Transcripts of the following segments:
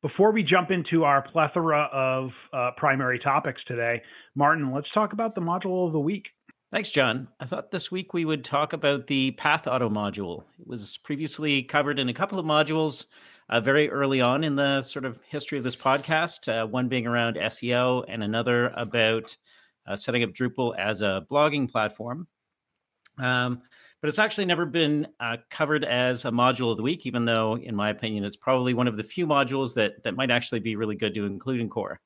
Before we jump into our plethora of primary topics today, Martin, let's talk about the module of the week. Thanks, John. I thought this week we would talk about the Pathauto module. It was previously covered in a couple of modules very early on in the sort of history of this podcast, one being around SEO and another about setting up Drupal as a blogging platform. But it's actually never been covered as a module of the week, even though, in my opinion, it's probably one of the few modules that might actually be really good to include in core.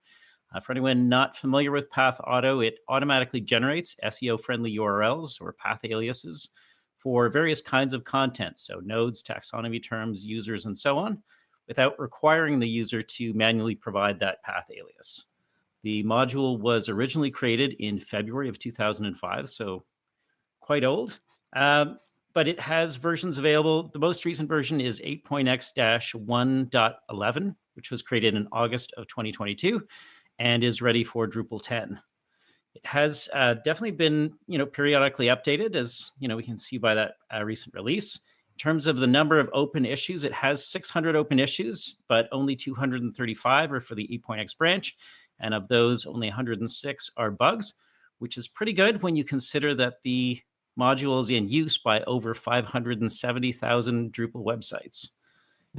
For anyone not familiar with Pathauto, it automatically generates SEO-friendly URLs or path aliases for various kinds of content, so nodes, taxonomy terms, users, and so on, without requiring the user to manually provide that path alias. The module was originally created in February of 2005, so quite old, but it has versions available. The most recent version is 8.x-1.11, which was created in August of 2022. And is ready for Drupal 10. It has definitely been, periodically updated, as we can see by that recent release. In terms of the number of open issues, it has 600 open issues, but only 235 are for the 8.x branch, and of those, only 106 are bugs, which is pretty good when you consider that the module is in use by over 570,000 Drupal websites.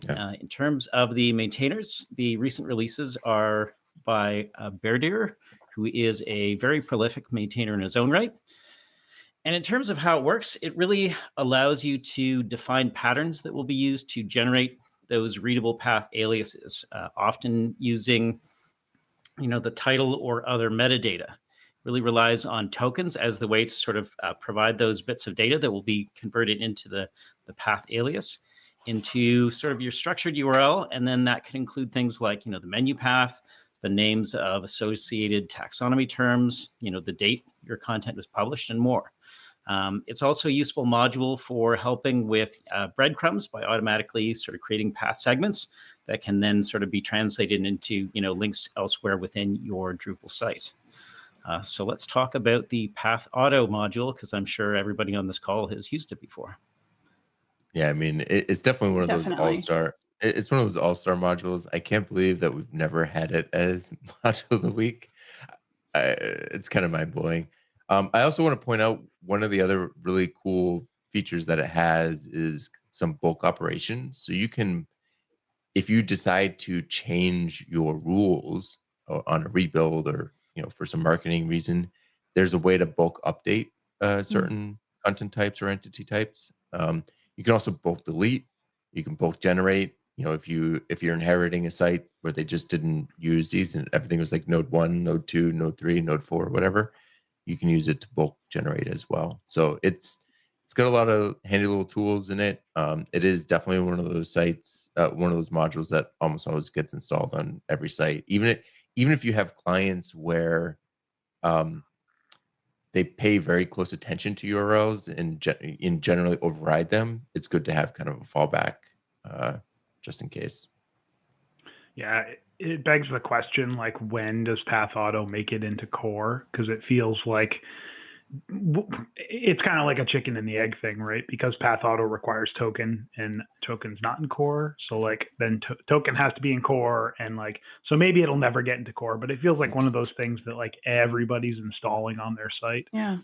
Yeah. In terms of the maintainers, the recent releases are by Berdir, who is a very prolific maintainer in his own right. And in terms of how it works, it really allows you to define patterns that will be used to generate those readable path aliases, often using the title or other metadata. It really relies on tokens as the way to sort of provide those bits of data that will be converted into the path alias into sort of your structured URL. And then that can include things like, the menu path, the names of associated taxonomy terms, the date your content was published, and more. It's also a useful module for helping with breadcrumbs by automatically sort of creating path segments that can then sort of be translated into, links elsewhere within your Drupal site. So let's talk about the Pathauto module, because I'm sure everybody on this call has used it before. Yeah, I mean, it's definitely one of those all-star. It's one of those all-star modules. I can't believe that we've never had it as module of the week. It's kind of mind-blowing. I also want to point out one of the other really cool features that it has is some bulk operations. So you can, if you decide to change your rules on a rebuild or for some marketing reason, there's a way to bulk update certain content types or entity types. You can also bulk delete. You can bulk generate. If you're inheriting a site where they just didn't use these and everything was like node 1, node 2, node 3, node 4, whatever, you can use it to bulk generate as well. So it's got a lot of handy little tools in it. It is definitely one of those sites, one of those modules that almost always gets installed on every site. Even if you have clients where they pay very close attention to URLs and generally override them, it's good to have kind of a fallback just in case. Yeah, it begs the question, like, when does Pathauto make it into core? Because it feels like it's kind of like a chicken and the egg thing, right? Because Pathauto requires token and token's not in core. So like then token has to be in core, and like, so maybe it'll never get into core, but it feels like one of those things that like everybody's installing on their site. Yeah.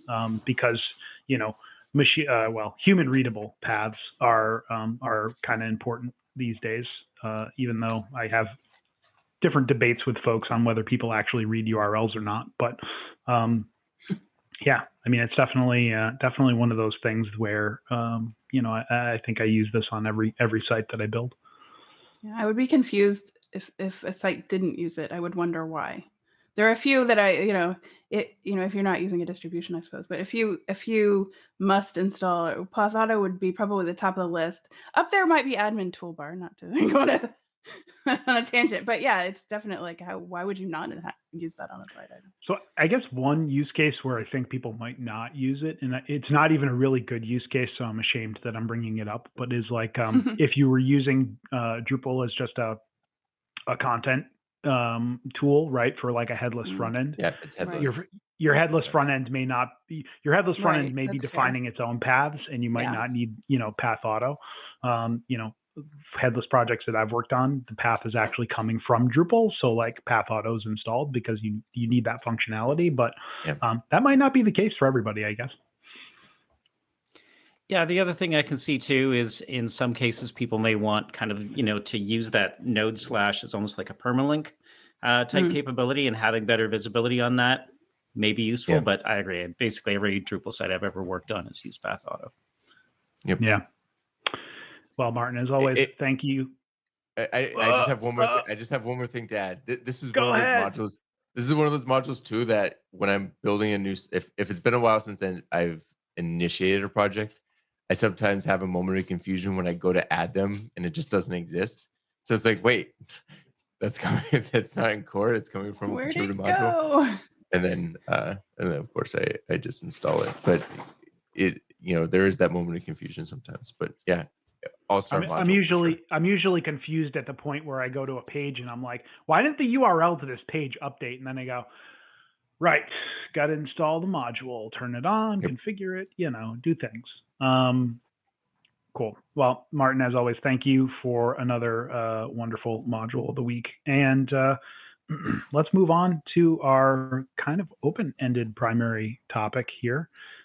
Because, human readable paths are kind of important these days, even though I have different debates with folks on whether people actually read URLs or not. But yeah, I mean, it's definitely one of those things where, I think I use this on every site that I build. Yeah, I would be confused if a site didn't use it. I would wonder why. There are a few that if you're not using a distribution, I suppose, but if you must install, Pathauto would be probably the top of the list. Up there might be admin toolbar, not to go on a tangent, but yeah, it's definitely like, why would you not use that on a site item? So I guess one use case where I think people might not use it, and it's not even a really good use case, so I'm ashamed that I'm bringing it up, but is like if you were using Drupal as just a content tool, right, for like a headless front end. Yeah, it's headless. Right. Your headless front end may not be, front end may be defining its own paths, and you might not need, Pathauto. headless projects that I've worked on, the path is actually coming from Drupal. So like Pathauto is installed because you need that functionality, but that might not be the case for everybody, I guess. Yeah, the other thing I can see too is in some cases people may want kind of, to use that node / as almost like a permalink type capability, and having better visibility on that may be useful. But I agree. Basically, every Drupal site I've ever worked on has used Pathauto. Yep. Yeah. Well, Martin, as always, thank you. I just have one more. I just have one more thing to add. This is one of those modules. This is one of those modules too that when I'm building a new, if it's been a while since I've initiated a project, I sometimes have a moment of confusion when I go to add them and it just doesn't exist. So it's like, wait, that's coming. That's not in core. It's coming from a contributed module. And then of course I just install it. But it, there is that moment of confusion sometimes. But yeah. I'm usually confused at the point where I go to a page and I'm like, why didn't the URL to this page update? And then I go, right, got to install the module, turn it on, configure it, do things. Cool. Well, Martin, as always, thank you for another wonderful module of the week. And let's move on to our kind of open-ended primary topic here.